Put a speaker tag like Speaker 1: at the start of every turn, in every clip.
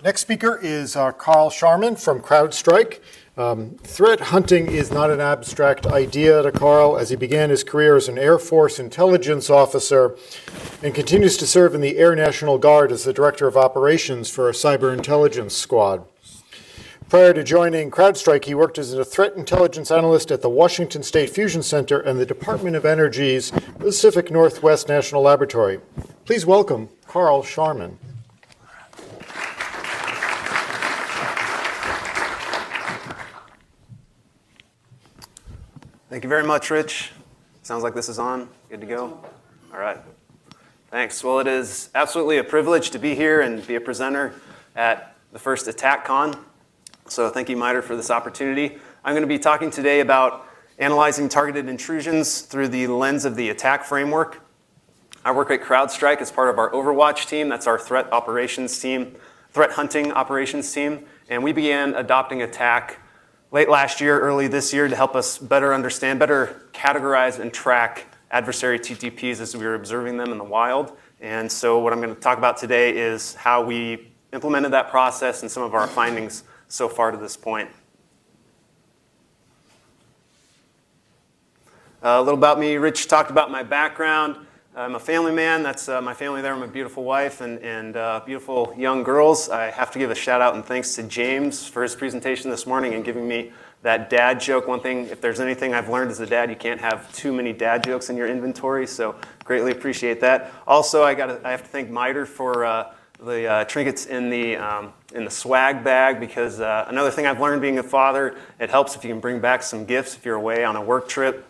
Speaker 1: Next speaker is Karl Scheuerman from CrowdStrike. Threat hunting is not an abstract idea to Karl, as he began his career as an Air Force intelligence officer and continues to serve in the Air National Guard as the Director of Operations for a cyber intelligence squad. Prior to joining CrowdStrike, he worked as a threat intelligence analyst at the Washington State Fusion Center and the Department of Energy's Pacific Northwest National Laboratory. Please welcome Karl Scheuerman.
Speaker 2: Thank you very much, Rich. Sounds like this is on. Good to go? All right. Thanks. Well, it is absolutely a privilege to be here and be a presenter at the first ATT&CK-Con. So thank you, MITRE, for this opportunity. I'm going to be talking today about analyzing targeted intrusions through the lens of the ATT&CK framework. I work at CrowdStrike as part of our OverWatch team. That's our threat operations team, threat hunting operations team. And we began adopting ATT&CK late last year, early this year, to help us better understand, better categorize and track adversary TTPs as we were observing them in the wild. And so what I'm going to talk about today is how we implemented that process and some of our findings so far to this point. A little about me. Rich talked about my background. I'm a family man. That's my family there. I'm a beautiful wife and beautiful young girls. I have to give a shout out and thanks to James for his presentation this morning and giving me that dad joke. One thing, if there's anything I've learned as a dad, you can't have too many dad jokes in your inventory, so greatly appreciate that. Also, I have to thank MITRE for the trinkets in the swag bag, because another thing I've learned being a father, it helps if you can bring back some gifts if you're away on a work trip.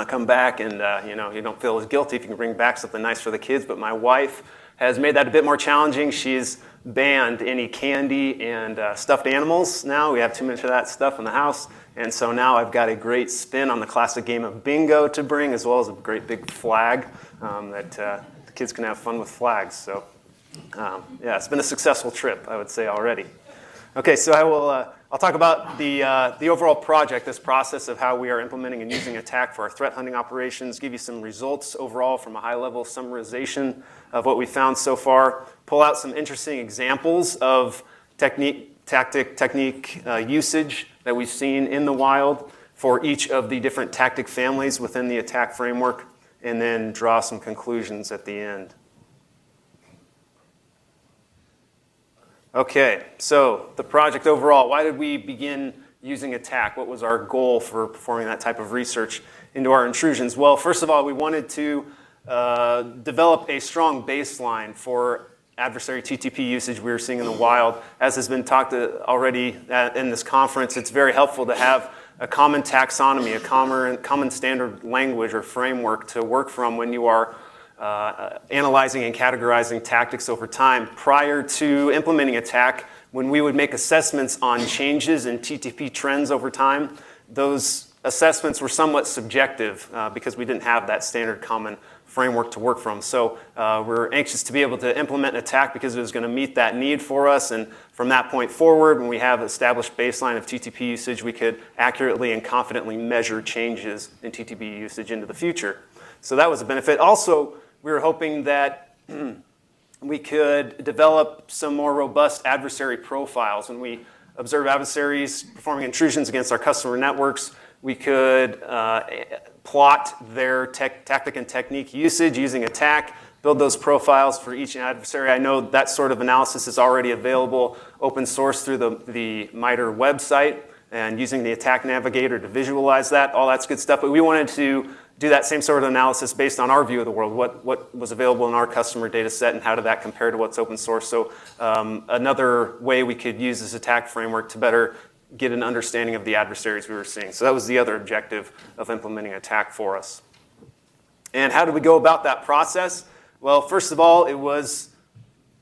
Speaker 2: Come back and you don't feel as guilty if you can bring back something nice for the kids. But my wife has made that a bit more challenging. She's banned any candy and stuffed animals now. We have too much of that stuff in the house. And so now I've got a great spin on the classic game of bingo to bring, as well as a great big flag that the kids can have fun with flags. So yeah, it's been a successful trip, I would say, already. Okay, so I'll talk about the overall project, this process of how we are implementing and using ATT&CK for our threat hunting operations, give you some results overall from a high-level summarization of what we found so far, pull out some interesting examples of technique usage that we've seen in the wild for each of the different tactic families within the ATT&CK framework, and then draw some conclusions at the end. Okay, so the project overall, why did we begin using ATT&CK? What was our goal for performing that type of research into our intrusions? Well, first of all, we wanted to develop a strong baseline for adversary TTP usage we were seeing in the wild. As has been talked already in this conference, it's very helpful to have a common taxonomy, a common standard language or framework to work from when you are analyzing and categorizing tactics over time. Prior to implementing ATT&CK, when we would make assessments on changes in TTP trends over time, those assessments were somewhat subjective because we didn't have that standard common framework to work from. So we're anxious to be able to implement ATT&CK because it was going to meet that need for us. And from that point forward, when we have an established baseline of TTP usage, we could accurately and confidently measure changes in TTP usage into the future. So that was a benefit. Also, we were hoping that we could develop some more robust adversary profiles. When we observe adversaries performing intrusions against our customer networks, we could plot their tactic and technique usage using ATT&CK, build those profiles for each adversary. I know that sort of analysis is already available open source through the MITRE website, and using the ATT&CK Navigator to visualize that. All that's good stuff, but we wanted to do that same sort of analysis based on our view of the world, what was available in our customer data set and how did that compare to what's open source. So another way we could use this ATT&CK framework to better get an understanding of the adversaries we were seeing. So that was the other objective of implementing ATT&CK for us. And how did we go about that process? Well, first of all, it was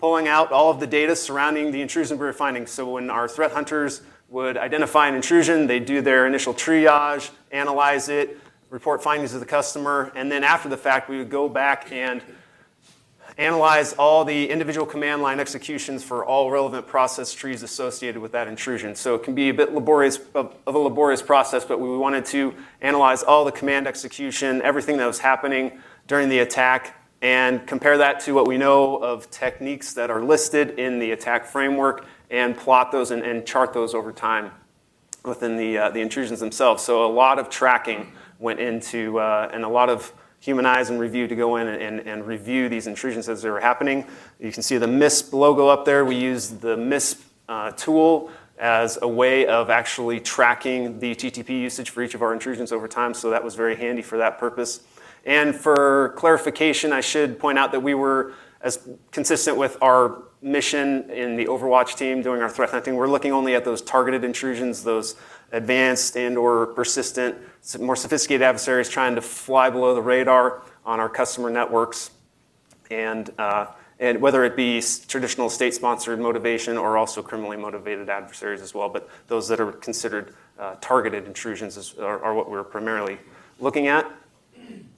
Speaker 2: pulling out all of the data surrounding the intrusion we were finding. So when our threat hunters would identify an intrusion, they'd do their initial triage, analyze it, report findings to the customer, and then after the fact, we would go back and analyze all the individual command line executions for all relevant process trees associated with that intrusion. So it can be a bit laborious, of a laborious process, but we wanted to analyze all the command execution, everything that was happening during the attack, and compare that to what we know of techniques that are listed in the attack framework and plot those and chart those over time within the intrusions themselves. So a lot of tracking went into, and a lot of human eyes and review to go in and review these intrusions as they were happening. You can see the MISP logo up there. We used the MISP tool as a way of actually tracking the TTP usage for each of our intrusions over time, so that was very handy for that purpose. And for clarification, I should point out that we were as consistent with our mission in the OverWatch team doing our threat hunting. We're looking only at those targeted intrusions, those advanced and or persistent, more sophisticated adversaries trying to fly below the radar on our customer networks. And whether it be traditional state-sponsored motivation or also criminally motivated adversaries as well, but those that are considered targeted intrusions are what we're primarily looking at,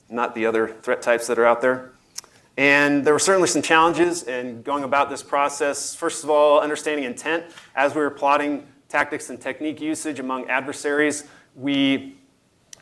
Speaker 2: not the other threat types that are out there. And there were certainly some challenges in going about this process. First of all, understanding intent. As we were plotting tactics and technique usage among adversaries, we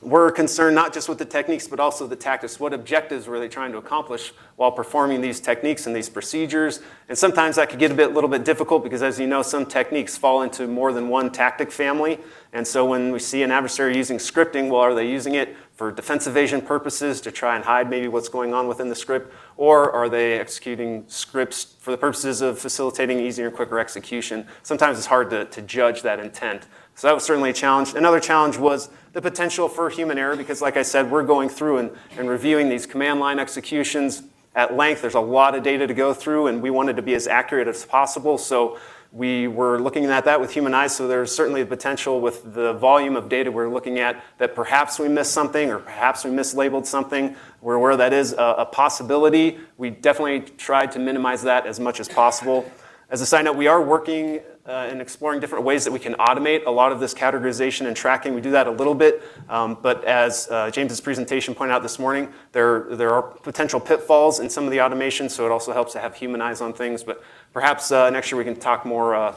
Speaker 2: were concerned not just with the techniques, but also the tactics. What objectives were they trying to accomplish while performing these techniques and these procedures? And sometimes that could get a little bit difficult because, as you know, some techniques fall into more than one tactic family. And so when we see an adversary using scripting, well, are they using it for defense evasion purposes to try and hide maybe what's going on within the script? Or are they executing scripts for the purposes of facilitating easier and quicker execution? Sometimes it's hard to judge that intent. So that was certainly a challenge. Another challenge was the potential for human error because, like I said, we're going through and reviewing these command line executions at length. There's a lot of data to go through, and we wanted to be as accurate as possible. So we were looking at that with human eyes. So there's certainly a potential with the volume of data we're looking at that perhaps we missed something or perhaps we mislabeled something. We're aware that is a possibility. We definitely tried to minimize that as much as possible. As a side note, we are working and exploring different ways that we can automate a lot of this categorization and tracking. We do that a little bit, but as James's presentation pointed out this morning, there are potential pitfalls in some of the automation, so it also helps to have human eyes on things. But perhaps next year we can talk more,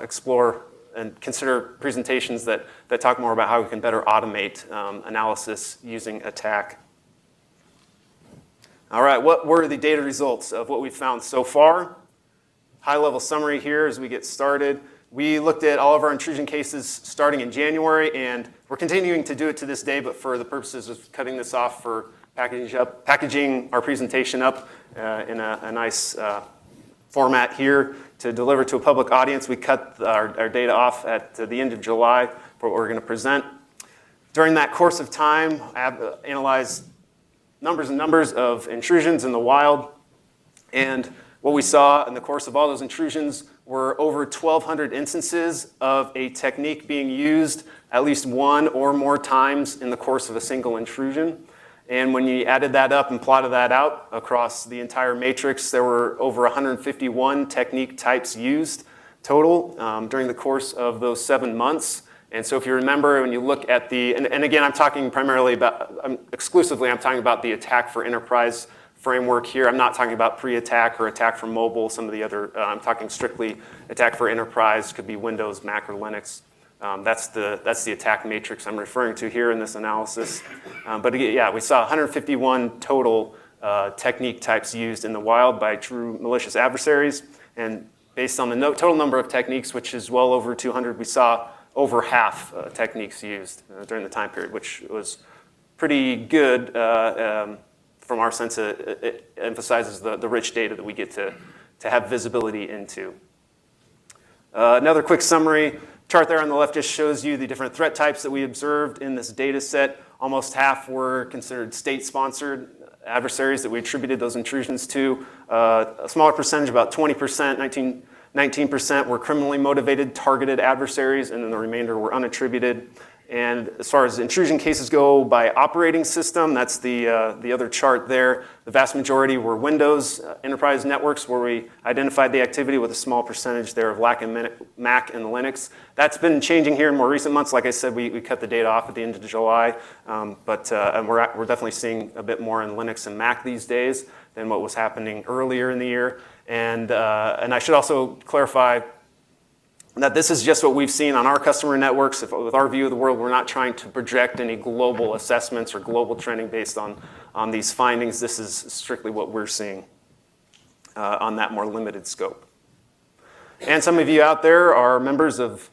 Speaker 2: explore, and consider presentations that talk more about how we can better automate analysis using ATT&CK. All right, what were the data results of what we've found so far? High-level summary here as we get started. We looked at all of our intrusion cases starting in January, and we're continuing to do it to this day, but for the purposes of cutting this off for packaging our presentation up in a nice format here to deliver to a public audience, we cut our data off at the end of July for what we're going to present. During that course of time, I analyzed numbers and numbers of intrusions in the wild, and what we saw in the course of all those intrusions were over 1,200 instances of a technique being used at least one or more times in the course of a single intrusion. And when you added that up and plotted that out across the entire matrix, there were over 151 technique types used total during the course of those 7 months. And so if you remember, when you look at and again, I'm talking primarily about, exclusively, I'm talking about the attack for enterprise framework here. I'm not talking about pre-attack or attack for mobile, some of the other, I'm talking strictly attack for enterprise, could be Windows, Mac, or Linux. That's the attack matrix I'm referring to here in this analysis. But yeah, we saw 151 total technique types used in the wild by true malicious adversaries. And based on the total number of techniques, which is well over 200, we saw over half techniques used during the time period, which was pretty good. From our sense, it emphasizes the rich data that we get to have visibility into. Another quick summary chart there on the left just shows you the different threat types that we observed in this data set. Almost half were considered state-sponsored adversaries that we attributed those intrusions to. A smaller percentage, about 20%, 19% were criminally motivated, targeted adversaries, and then the remainder were unattributed. And as far as intrusion cases go by operating system, that's the other chart there. The vast majority were Windows enterprise networks where we identified the activity with a small percentage there of Mac and Linux. That's been changing here in more recent months. Like I said, we cut the data off at the end of July, but we're definitely seeing a bit more in Linux and Mac these days than what was happening earlier in the year. And I should also clarify, that this is just what we've seen on our customer networks. With our view of the world, we're not trying to project any global assessments or global trending based on these findings. This is strictly what we're seeing on that more limited scope. And some of you out there are members of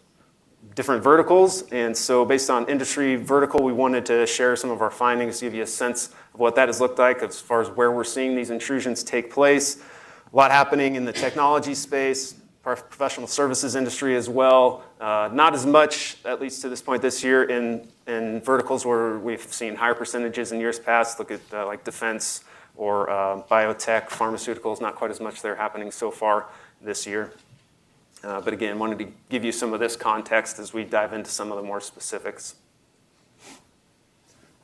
Speaker 2: different verticals, and so based on industry vertical, we wanted to share some of our findings, give you a sense of what that has looked like as far as where we're seeing these intrusions take place. A lot happening in the technology space, professional services industry as well. Not as much, at least to this point this year, in verticals where we've seen higher percentages in years past. Look at like defense or biotech, pharmaceuticals, not quite as much there happening so far this year. But again, wanted to give you some of this context as we dive into some of the more specifics.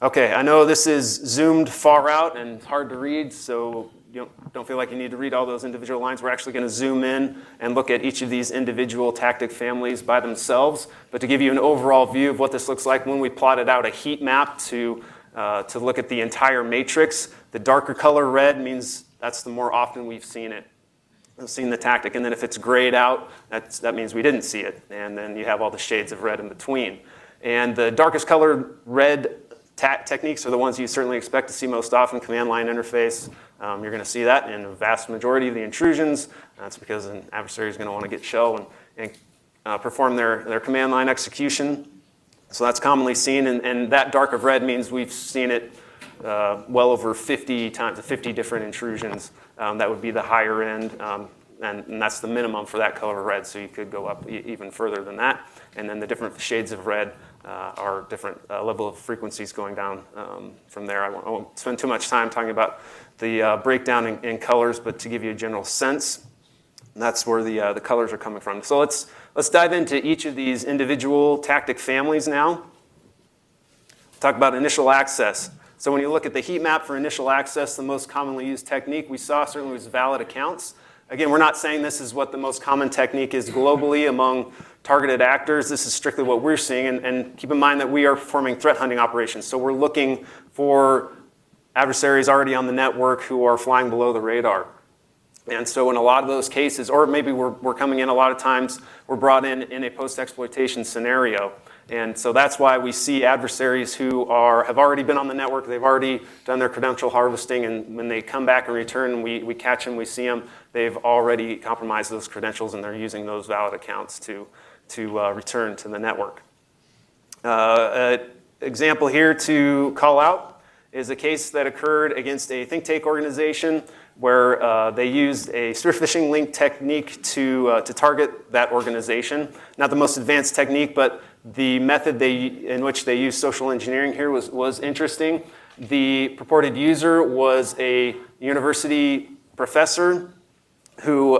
Speaker 2: Okay, I know this is zoomed far out and hard to read, so you don't feel like you need to read all those individual lines. We're actually going to zoom in and look at each of these individual tactic families by themselves. But to give you an overall view of what this looks like when we plotted out a heat map to look at the entire matrix, the darker color red means that's the more often we've seen it. We've seen the tactic, and then if it's grayed out, that means we didn't see it. And then you have all the shades of red in between. And the darkest colored red techniques are the ones you certainly expect to see most often. Command line interface, you're going to see that in a vast majority of the intrusions. That's because an adversary is going to want to get shell and perform their command line execution. So that's commonly seen, and that dark of red means we've seen it well over 50 times, 50 different intrusions. That would be the higher end, and that's the minimum for that color of red, so you could go up even further than that. And then the different shades of red are different level of frequencies going down from there. I won't spend too much time talking about the breakdown in colors, but to give you a general sense, that's where the colors are coming from. So let's dive into each of these individual tactic families now. Talk about initial access. So when you look at the heat map for initial access, the most commonly used technique we saw certainly was valid accounts. Again, we're not saying this is what the most common technique is globally among targeted actors. This is strictly what we're seeing, and keep in mind that we are performing threat hunting operations. So we're looking for adversaries already on the network who are flying below the radar. And so in a lot of those cases, or maybe we're coming in a lot of times, we're brought in a post-exploitation scenario. And so that's why we see adversaries who have already been on the network, they've already done their credential harvesting, and when they come back and return and we catch them, we see them, they've already compromised those credentials and they're using those valid accounts to return to the network. An example here to call out is a case that occurred against a think tank organization where they used a spear phishing link technique to target that organization. Not the most advanced technique, but the method in which they used social engineering here was interesting. The purported user was a university professor who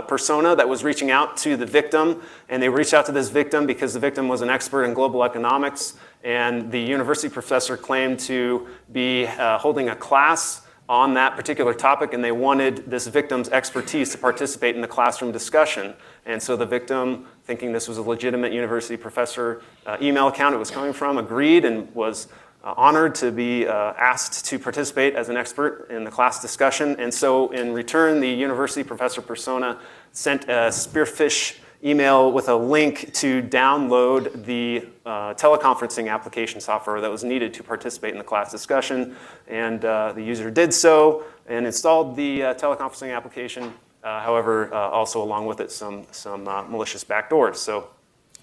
Speaker 2: persona that was reaching out to the victim, and they reached out to this victim because the victim was an expert in global economics, and the university professor claimed to be holding a class on that particular topic, and they wanted this victim's expertise to participate in the classroom discussion. And so the victim, thinking this was a legitimate university professor email account it was coming from, agreed and was honored to be asked to participate as an expert in the class discussion. And so in return, the university professor persona sent a spearfish email with a link to download the teleconferencing application software that was needed to participate in the class discussion. And the user did so and installed the teleconferencing application, however, also along with it some malicious backdoors. So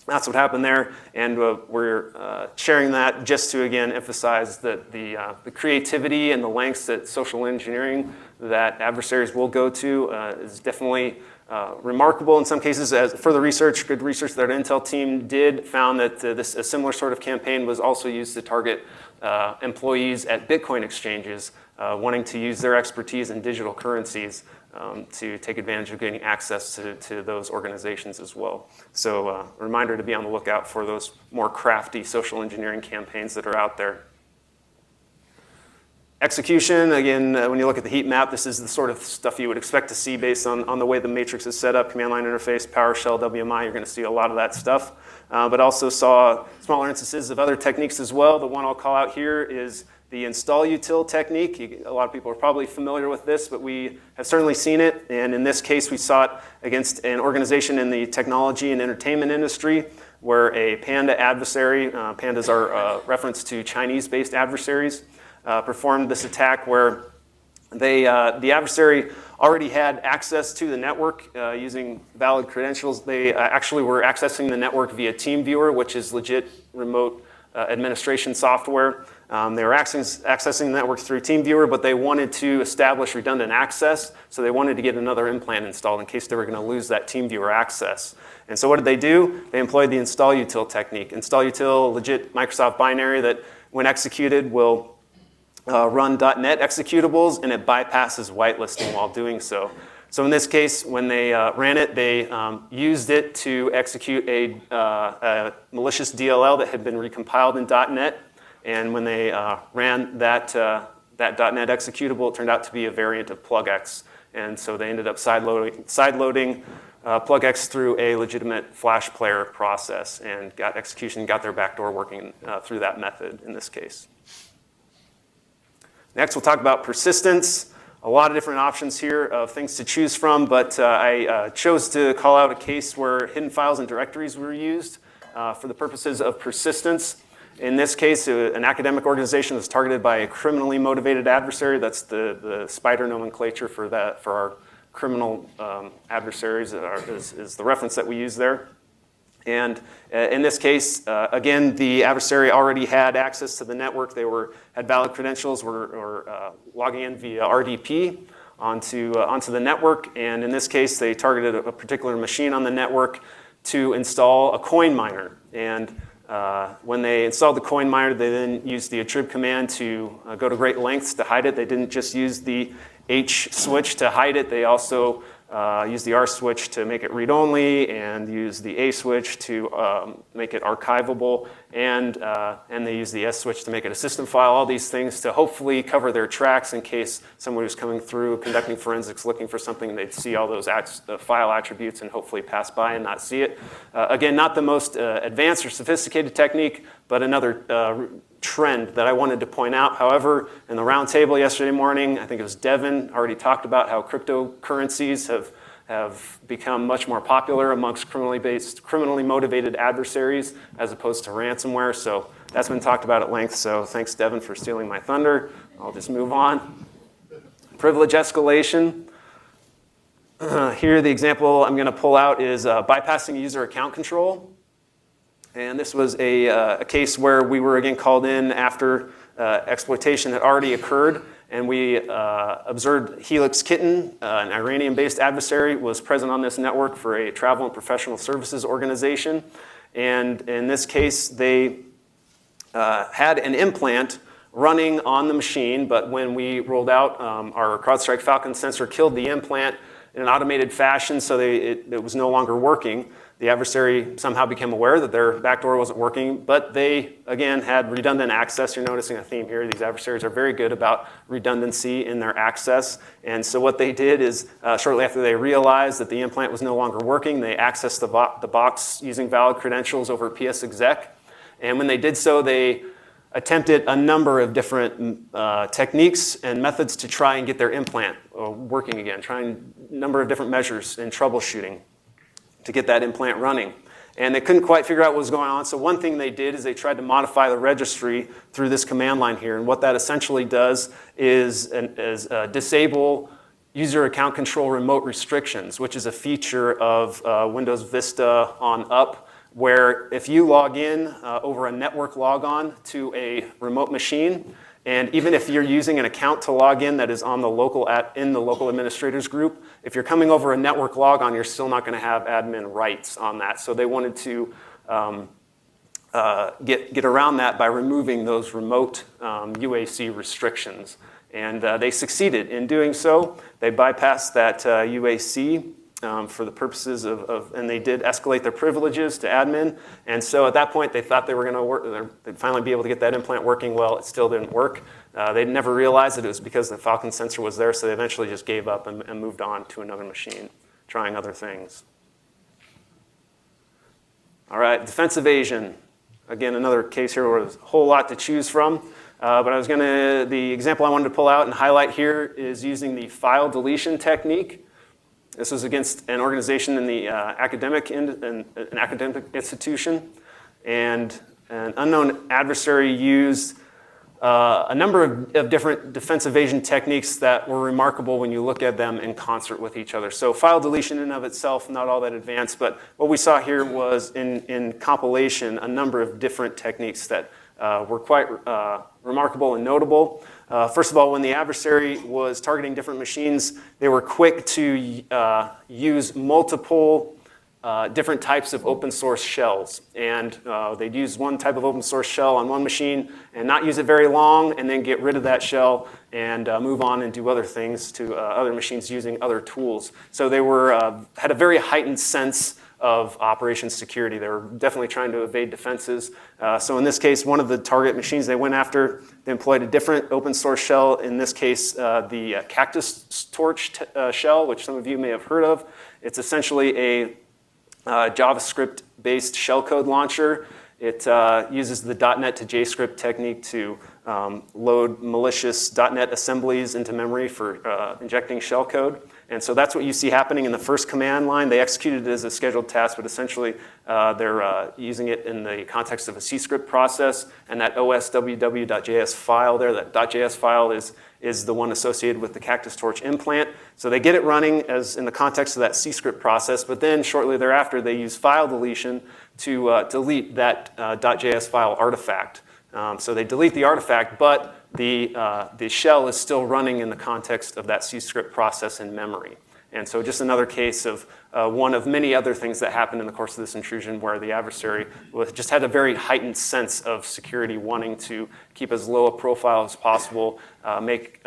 Speaker 2: that's what happened there, and we're sharing that just to, again, emphasize that the creativity and the lengths that social engineering that adversaries will go to is definitely remarkable in some cases. As further research, good research that our Intel team did, found that a similar sort of campaign was also used to target employees at Bitcoin exchanges wanting to use their expertise in digital currencies to take advantage of getting access to those organizations as well. So a reminder to be on the lookout for those more crafty social engineering campaigns that are out there. Execution, again, when you look at the heat map, this is the sort of stuff you would expect to see based on the way the matrix is set up. Command line interface, PowerShell, WMI, you're going to see a lot of that stuff. But also saw smaller instances of other techniques as well. The one I'll call out here is the install util technique. A lot of people are probably familiar with this, but we have certainly seen it. And in this case, we saw it against an organization in the technology and entertainment industry where a Panda adversary, Pandas are reference to Chinese-based adversaries, performed this attack where the adversary already had access to the network using valid credentials. They actually were accessing the network via TeamViewer, which is legit remote administration software. They were accessing the network through TeamViewer, but they wanted to establish redundant access, so they wanted to get another implant installed in case they were going to lose that TeamViewer access. And so what did they do? They employed the install util technique. Install util, legit Microsoft binary that, when executed, will run .NET executables, and it bypasses whitelisting while doing so. So in this case, when they ran it, they used it to execute a malicious DLL that had been recompiled in .NET. And when they ran that .NET executable, it turned out to be a variant of plugx. And so they ended up sideloading plugx through a legitimate Flash player process and got execution, got their backdoor working through that method in this case. Next, we'll talk about persistence. A lot of different options here of things to choose from, but I chose to call out a case where hidden files and directories were used for the purposes of persistence. In this case, an academic organization was targeted by a criminally motivated adversary. That's the spider nomenclature for our criminal adversaries is the reference that we use there. And in this case, again, the adversary already had access to the network. They had valid credentials, were logging in via RDP onto the network. And in this case, they targeted a particular machine on the network to install a coin miner. And when they installed the coin miner, they then used the attrib command to go to great lengths to hide it. They didn't just use the H switch to hide it. They also used the R switch to make it read-only, and used the A switch to make it archivable, and they used the S switch to make it a system file. All these things to hopefully cover their tracks in case someone was coming through conducting forensics looking for something, they'd see all those file attributes and hopefully pass by and not see it. Again, not the most advanced or sophisticated technique, but another trend that I wanted to point out. However, in the roundtable yesterday morning, I think it was Devin already talked about how cryptocurrencies have become much more popular amongst criminally motivated adversaries as opposed to ransomware. So that's been talked about at length. So thanks, Devin, for stealing my thunder. I'll just move on. Privilege escalation. Here, the example I'm going to pull out is bypassing user account control. And this was a case where we were again called in after exploitation had already occurred, and we observed Helix Kitten, an Iranian-based adversary, was present on this network for a travel and professional services organization. And in this case, they had an implant running on the machine, but when we rolled out our CrowdStrike Falcon sensor, killed the implant in an automated fashion, so it was no longer working. The adversary somehow became aware that their backdoor wasn't working, but they, again, had redundant access. You're noticing a theme here. These adversaries are very good about redundancy in their access. And so what they did is, shortly after they realized that the implant was no longer working, they accessed the box using valid credentials over PS-exec. And when they did so, they attempted a number of different techniques and methods to try and get their implant working again, trying a number of different measures in troubleshooting to get that implant running. And they couldn't quite figure out what was going on. So one thing they did is they tried to modify the registry through this command line here. And what that essentially does is disable user account control remote restrictions, which is a feature of Windows Vista on up, where if you log in over a network logon to a remote machine, and even if you're using an account to log in that is on the local in the local administrators group, if you're coming over a network logon, you're still not going to have admin rights on that. So they wanted to get around that by removing those remote UAC restrictions. And they succeeded in doing so. They bypassed that UAC for the purposes and they did escalate their privileges to admin. And so at that point, they thought they were going to work, they'd finally be able to get that implant working. Well, it still didn't work. They never realized that it was because the Falcon sensor was there, so they eventually just gave up and moved on to another machine, trying other things. All right, defense evasion. Again, another case here where there's a whole lot to choose from. But the example I wanted to pull out and highlight here is using the file deletion technique. This was against an organization in the an academic institution, and an unknown adversary used a number of different defense evasion techniques that were remarkable when you look at them in concert with each other. So file deletion in and of itself, not all that advanced, but what we saw here was in compilation a number of different techniques that were quite remarkable and notable. First of all, when the adversary was targeting different machines, they were quick to use multiple different types of open source shells. And they'd use one type of open source shell on one machine and not use it very long, and then get rid of that shell and move on and do other things to other machines using other tools. So they had a very heightened sense of operations security. They were definitely trying to evade defenses. So in this case, one of the target machines they went after, they employed a different open source shell. In this case, the Cactus Torch shell, which some of you may have heard of. It's essentially a JavaScript-based shellcode launcher. It uses the .NET to JScript technique to load malicious .NET assemblies into memory for injecting shellcode. And so that's what you see happening in the first command line. They executed it as a scheduled task, but essentially they're using it in the context of a C-script process. And that osww.js file there, that .js file is the one associated with the Cactus Torch implant. So they get it running as in the context of that C-script process, but then shortly thereafter they use file deletion to delete that .js file artifact. So they delete the artifact, but the shell is still running in the context of that C-script process in memory. And so just another case of one of many other things that happened in the course of this intrusion where the adversary just had a very heightened sense of security, wanting to keep as low a profile as possible, make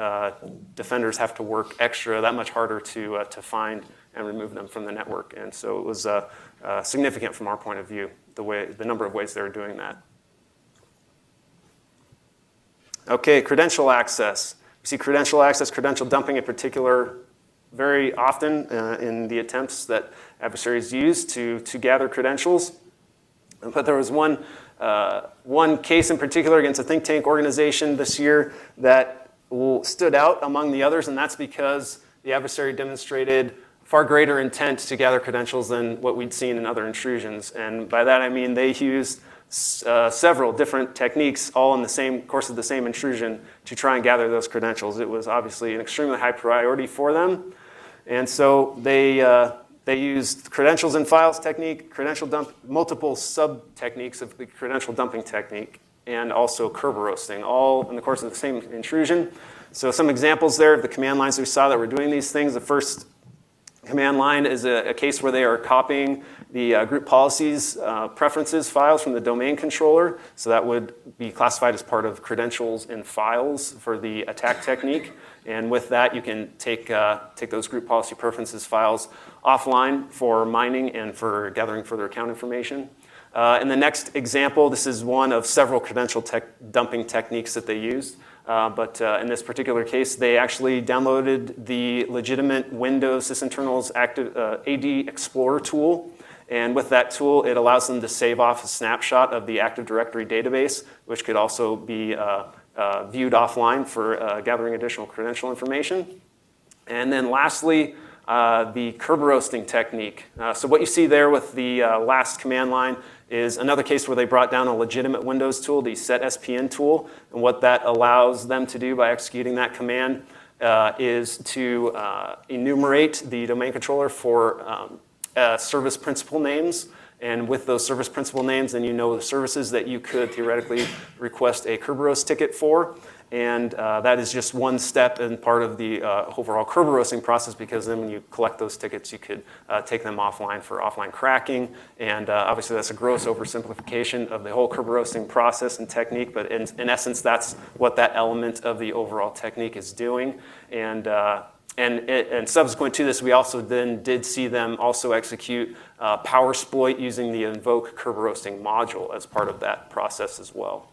Speaker 2: defenders have to work that much harder to find and remove them from the network. And so it was significant from our point of view, the number of ways they were doing that. Okay, credential access. We see credential access, credential dumping in particular, very often in the attempts that adversaries use to gather credentials. But there was one case in particular against a think tank organization this year that stood out among the others, and that's because the adversary demonstrated far greater intent to gather credentials than what we'd seen in other intrusions. And by that I mean they used several different techniques all in the course of the same intrusion to try and gather those credentials. It was obviously an extremely high priority for them. And so they used credentials and files technique, multiple sub-techniques of the credential dumping technique, and also Kerberoasting, all in the course of the same intrusion. So some examples there of the command lines we saw that were doing these things. The first command line is a case where they are copying the group policies preferences files from the domain controller. So that would be classified as part of credentials and files for the attack technique. And with that, you can take those group policy preferences files offline for mining and for gathering further account information. In the next example, this is one of several credential dumping techniques that they used. But in this particular case, they actually downloaded the legitimate Windows sysinternals AD Explorer tool. And with that tool, it allows them to save off a snapshot of the Active Directory database, which could also be viewed offline for gathering additional credential information. And then lastly, the Kerberoasting technique. So what you see there with the last command line is another case where they brought down a legitimate Windows tool, the setSPN tool. And what that allows them to do by executing that command is to enumerate the domain controller for service principal names. And with those service principal names, then you know the services that you could theoretically request a Kerberoast ticket for. And that is just one step and part of the overall Kerberoasting process, because then when you collect those tickets, you could take them offline for offline cracking. And obviously that's a gross oversimplification of the whole Kerberoasting process and technique, but in essence, that's what that element of the overall technique is doing. And subsequent to this, we also then did see them also execute PowerSploit using the invoke Kerberoasting module as part of that process as well.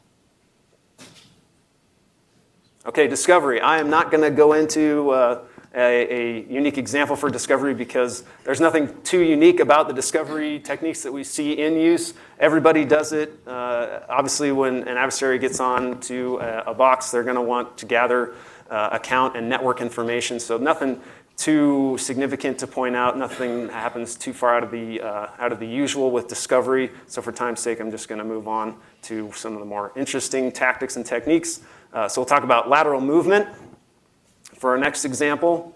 Speaker 2: Okay, discovery. I am not going to go into a unique example for discovery because there's nothing too unique about the discovery techniques that we see in use. Everybody does it. Obviously, when an adversary gets on to a box, they're going to want to gather account and network information. So nothing too significant to point out. Nothing happens too far out of the usual with discovery. So for time's sake, I'm just going to move on to some of the more interesting tactics and techniques. So we'll talk about lateral movement for our next example.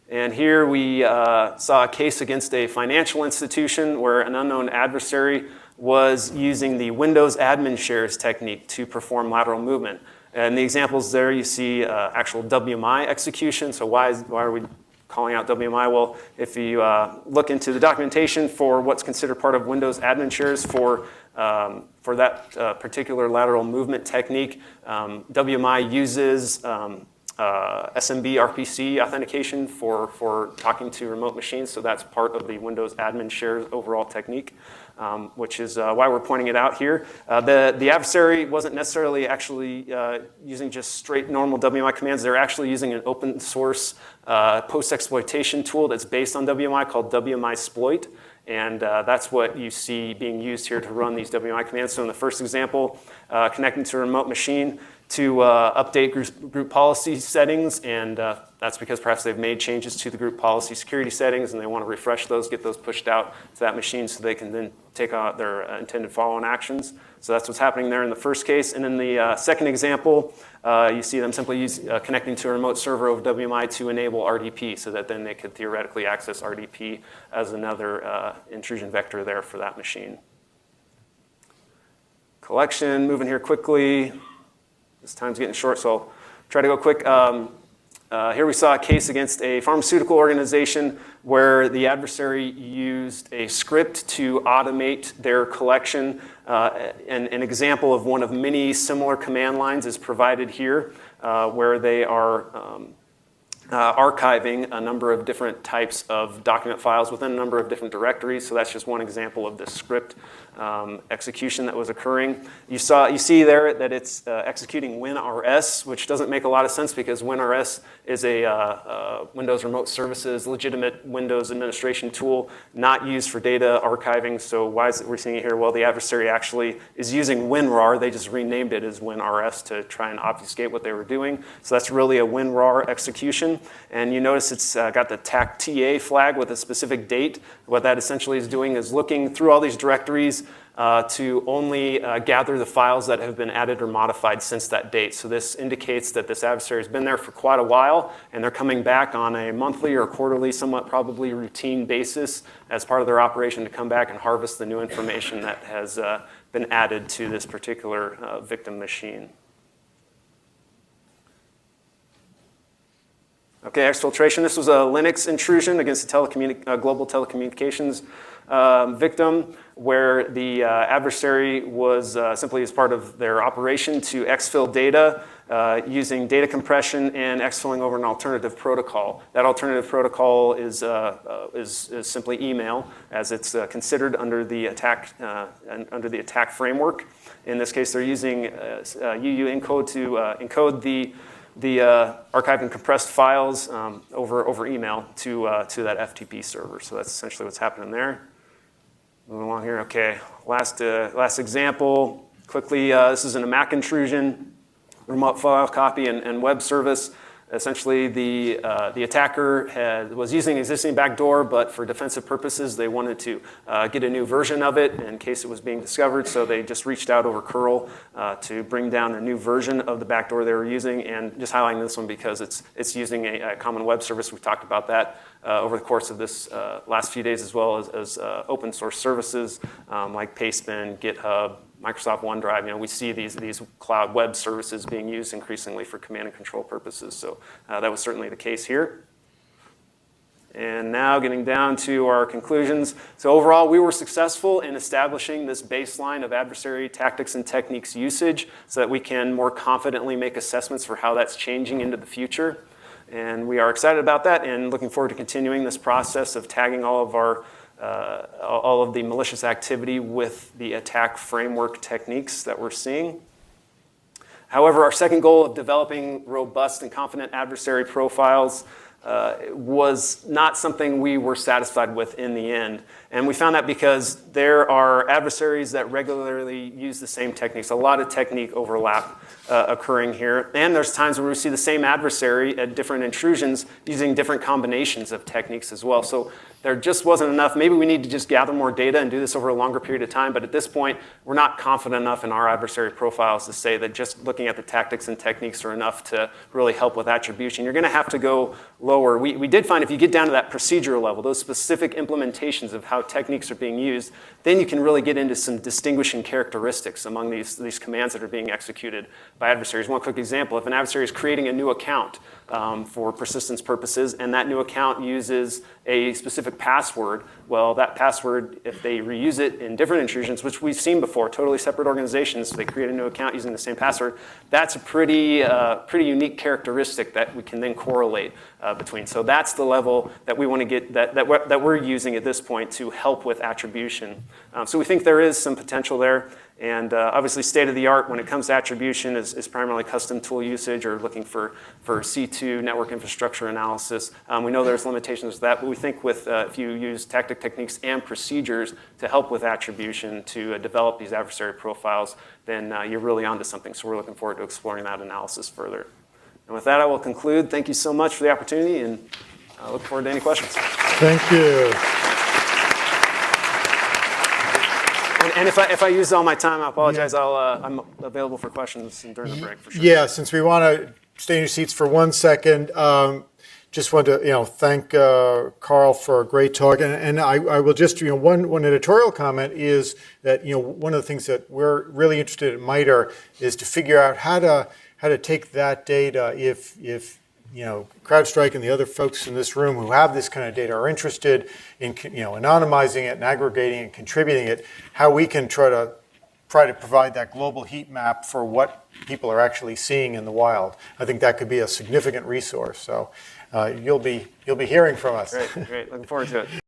Speaker 2: And here we saw a case against a financial institution where an unknown adversary was using the Windows admin shares technique to perform lateral movement. And the examples there, you see actual WMI execution. So why are we calling out WMI? Well, if you look into the documentation for what's considered part of Windows admin shares for that particular lateral movement technique, WMI uses SMB RPC authentication for talking to remote machines. So that's part of the Windows admin shares overall technique, which is why we're pointing it out here. The adversary wasn't necessarily actually using just straight normal WMI commands. They're actually using an open source post-exploitation tool that's based on WMI called WMI-Sploit. And that's what you see being used here to run these WMI commands. So in the first example, connecting to a remote machine to update group policy settings, and that's because perhaps they've made changes to the group policy security settings and they want to refresh those, get those pushed out to that machine so they can then take out their intended follow-on actions. So that's what's happening there in the first case. And in the second example, you see them simply connecting to a remote server over WMI to enable RDP so that then they could theoretically access RDP as another intrusion vector there for that machine. Collection, moving here quickly. This time's getting short, so I'll try to go quick. Here we saw a case against a pharmaceutical organization where the adversary used a script to automate their collection. And an example of one of many similar command lines is provided here, where they are archiving a number of different types of document files within a number of different directories. So that's just one example of the script execution that was occurring. You see there that it's executing WinRS, which doesn't make a lot of sense because WinRS is a Windows Remote Services legitimate Windows administration tool, not used for data archiving. So why is it we're seeing it here? Well, the adversary actually is using WinRAR. They just renamed it as WinRS to try and obfuscate what they were doing. So that's really a WinRAR execution. And you notice it's got the ATT&CK flag with a specific date. What that essentially is doing is looking through all these directories to only gather the files that have been added or modified since that date. So this indicates that this adversary has been there for quite a while, and they're coming back on a monthly or quarterly, somewhat probably routine basis as part of their operation to come back and harvest the new information that has been added to this particular victim machine. Okay, exfiltration. This was a Linux intrusion against a global telecommunications victim where the adversary was simply as part of their operation to exfil data using data compression and exfilling over an alternative protocol. That alternative protocol is simply email, as it's considered under the attack framework. In this case, they're using UU encode to encode the archived and compressed files over email to that FTP server. So that's essentially what's happening there. Moving along here. Okay, last example. Quickly, this is in a Mac intrusion, remote file copy and web service. Essentially, the attacker was using an existing backdoor, but for defensive purposes, they wanted to get a new version of it in case it was being discovered. So they just reached out over curl to bring down a new version of the backdoor they were using. And just highlighting this one because it's using a common web service. We've talked about that over the course of this last few days, as well as open source services like Pastebin, GitHub, Microsoft OneDrive. We see these cloud web services being used increasingly for command and control purposes. So that was certainly the case here. And now getting down to our conclusions. So overall, we were successful in establishing this baseline of adversary tactics and techniques usage so that we can more confidently make assessments for how that's changing into the future. And we are excited about that and looking forward to continuing this process of tagging all of the malicious activity with the attack framework techniques that we're seeing. However, our second goal of developing robust and confident adversary profiles was not something we were satisfied with in the end. And we found that because there are adversaries that regularly use the same techniques, a lot of technique overlap occurring here. And there's times where we see the same adversary at different intrusions using different combinations of techniques as well. So there just wasn't enough. Maybe we need to just gather more data and do this over a longer period of time. But at this point, we're not confident enough in our adversary profiles to say that just looking at the tactics and techniques are enough to really help with attribution. You're going to have to go lower. We did find if you get down to that procedural level, those specific implementations of how techniques are being used, then you can really get into some distinguishing characteristics among these commands that are being executed by adversaries. One quick example, if an adversary is creating a new account for persistence purposes, and that new account uses a specific password, well, that password, if they reuse it in different intrusions, which we've seen before, totally separate organizations, so they create a new account using the same password, that's a pretty unique characteristic that we can then correlate between. So that's the level that we want to get, that we're using at this point to help with attribution. So we think there is some potential there. And obviously, state-of-the-art when it comes to attribution is primarily custom tool usage or looking for C2 network infrastructure analysis. We know there's limitations to that, but we think with if you use tactic techniques and procedures to help with attribution to develop these adversary profiles, then you're really onto something. So we're looking forward to exploring that analysis further. And with that, I will conclude. Thank you so much for the opportunity, and I look forward to any questions.
Speaker 1: Thank you.
Speaker 2: And if I use all my time, I apologize. I'm available for questions during the break for sure.
Speaker 1: Yeah, since we want to stay in your seats for 1 second, just want to thank Karl for a great talk. And I will just one editorial comment is that one of the things that we're really interested in MITRE is to figure out how to take that data if CrowdStrike and the other folks in this room who have this kind of data are interested in anonymizing it and aggregating and contributing it, how we can try to provide that global heat map for what people are actually seeing in the wild. I think that could be a significant resource. So you'll be hearing from us.
Speaker 2: Great. Looking forward to it.